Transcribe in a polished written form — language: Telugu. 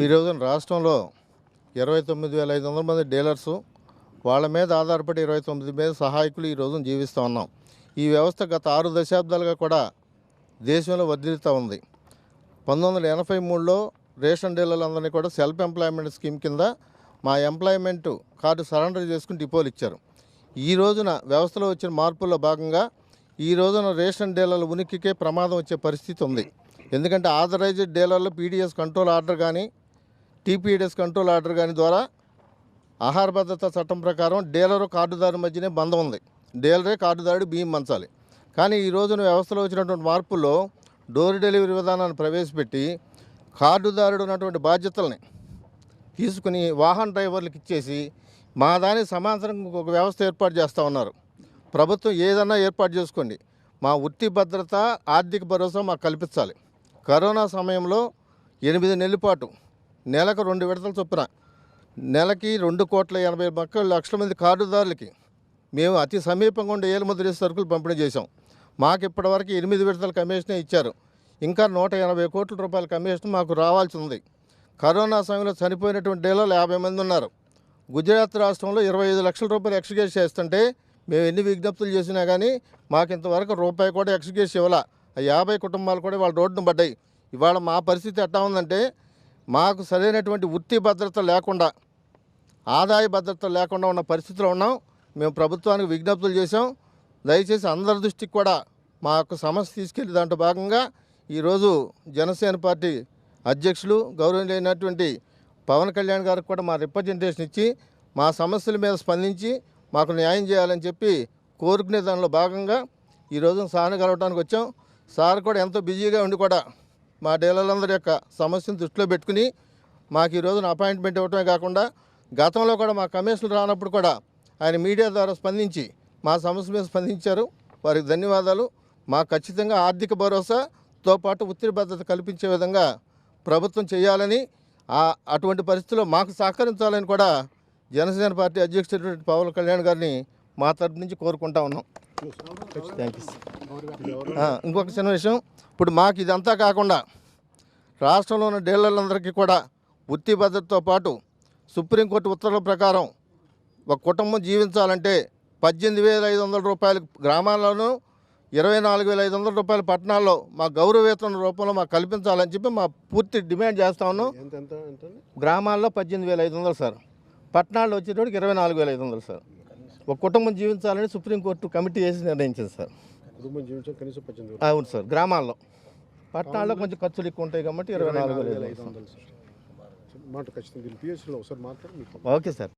ఈరోజు రాష్ట్రంలో 29,500 మంది డీలర్సు, వాళ్ళ మీద ఆధారపడి 29 మీద సహాయకులు ఈ రోజున జీవిస్తూ ఉన్నాం. ఈ వ్యవస్థ గత 6 దశాబ్దాలుగా కూడా దేశంలో వర్ధిల్లుతూ ఉంది. 1983లో రేషన్ డీలర్లందరినీ కూడా సెల్ఫ్ ఎంప్లాయ్మెంట్ స్కీమ్ కింద మా ఎంప్లాయ్మెంట్ కార్డు సరెండర్ చేసుకుని డిపోలు ఇచ్చారు. ఈ రోజున వ్యవస్థలో వచ్చిన మార్పుల్లో భాగంగా ఈ రోజున రేషన్ డీలర్ల ఉనికికే ప్రమాదం వచ్చే పరిస్థితి ఉంది. ఎందుకంటే ఆథరైజ్డ్ డీలర్లు పీడీఎస్ కంట్రోల్ ఆర్డర్ కానీ టీపీడీఎస్ కంట్రోల్ ఆర్డర్ కానీ ద్వారా ఆహార భద్రతా చట్టం ప్రకారం డీలరు కార్డుదారు మధ్యనే బంధం ఉంది. డీలరే కార్డుదారుడు బియ్యం పంచాలి. కానీ ఈ రోజున వ్యవస్థలో వచ్చినటువంటి మార్పుల్లో డోర్ డెలివరీ విధానాన్ని ప్రవేశపెట్టి కార్డుదారుడు ఉన్నటువంటి బాధ్యతల్ని తీసుకుని వాహన డ్రైవర్లకు ఇచ్చేసి మా దానికి సమాంతరం ఒక వ్యవస్థ ఏర్పాటు చేస్తూ ఉన్నారు. ప్రభుత్వం ఏదన్నా ఏర్పాటు చేసుకోండి, మా వృత్తి భద్రత ఆర్థిక భరోసా మాకు కల్పించాలి. కరోనా సమయంలో 8 నెలల పాటు నెలకు 2 విడతల చొప్పున నెలకి 2,80,00,000 మంది కార్డుదారులకి మేము అతి సమీపంగా ఉండే ఏలుముద్ర సరుకులు పంపిణీ చేశాం. మాకు ఇప్పటివరకు 8 విడతల కమిషనే ఇచ్చారు. ఇంకా 180 కోట్ల రూపాయల కమిషన్ మాకు రావాల్సి ఉంది. కరోనా సమయంలో చనిపోయినటువంటి డీలర్లు 50 మంది ఉన్నారు. గుజరాత్ రాష్ట్రంలో 25 లక్షల రూపాయలు ఎక్స్గ్రేస్ చేస్తుంటే మేము ఎన్ని విజ్ఞప్తులు చేసినా కానీ మాకు ఇంతవరకు రూపాయి కూడా ఎక్స్గ్రేస్ ఇవ్వాల. 50 కుటుంబాలు కూడా వాళ్ళ రోడ్డును పడ్డాయి. ఇవాళ మా పరిస్థితి ఎట్లా ఉందంటే మాకు సరైనటువంటి వృత్తి భద్రత లేకుండా, ఆదాయ భద్రత లేకుండా ఉన్న పరిస్థితిలో ఉన్నాం. మేము ప్రభుత్వానికి విజ్ఞప్తులు చేసాం. దయచేసి అందరి దృష్టికి కూడా మా యొక్క సమస్య తీసుకెళ్లి దాంట్లో భాగంగా ఈరోజు జనసేన పార్టీ అధ్యక్షులు గౌరవనీయులైనటువంటి పవన్ కళ్యాణ్ గారికి కూడా మా రిప్రజెంటేషన్ ఇచ్చి మా సమస్యల మీద స్పందించి మాకు న్యాయం చేయాలని చెప్పి కోరుకునే దానిలో భాగంగా ఈరోజు సార్ని కలవడానికి వచ్చాం. సార్ కూడా ఎంతో బిజీగా ఉండి కూడా మా డీలర్లందరి యొక్క సమస్యను దృష్టిలో పెట్టుకుని మాకు ఈ రోజున అపాయింట్మెంట్ ఇవ్వటమే కాకుండా గతంలో కూడా మా కమిషనర్ రానప్పుడు కూడా ఆయన మీడియా ద్వారా స్పందించి మా సమస్య మీద స్పందించారు. వారికి ధన్యవాదాలు. మాకు ఖచ్చితంగా ఆర్థిక భరోసాతో పాటు వృత్తి భద్రత కల్పించే విధంగా ప్రభుత్వం చేయాలని, అటువంటి పరిస్థితుల్లో మాకు సహకరించాలని కూడా జనసేన పార్టీ అధ్యక్షుడు పవన్ కళ్యాణ్ గారిని మా తరపు నుంచి కోరుకుంటా ఉన్నాం. Thank you. ఇంకొక చిన్న విషయం, ఇప్పుడు మాకు ఇదంతా కాకుండా రాష్ట్రంలో ఉన్న డీలర్లందరికీ కూడా వృత్తి భద్రతతో పాటు సుప్రీంకోర్టు ఉత్తర్వుల ప్రకారం ఒక కుటుంబం జీవించాలంటే 18,500 రూపాయలు గ్రామాల్లోనూ 24,500 రూపాయల పట్టణాల్లో మా గౌరవ వేతన రూపంలో మాకు కల్పించాలని చెప్పి మా పూర్తి డిమాండ్ చేస్తా ఉన్నాం. గ్రామాల్లో 18,500 సార్, పట్టణాల్లో వచ్చేటోడికి 24,500 సార్. ఒక కుటుంబం జీవించాలని సుప్రీంకోర్టు కమిటీ వేసి నిర్ణయించింది సార్. అవును సార్. గ్రామాల్లో, పట్టణాల్లో కొంచెం ఖర్చులు ఎక్కువ ఉంటాయి కాబట్టి 24,500. Okay sir.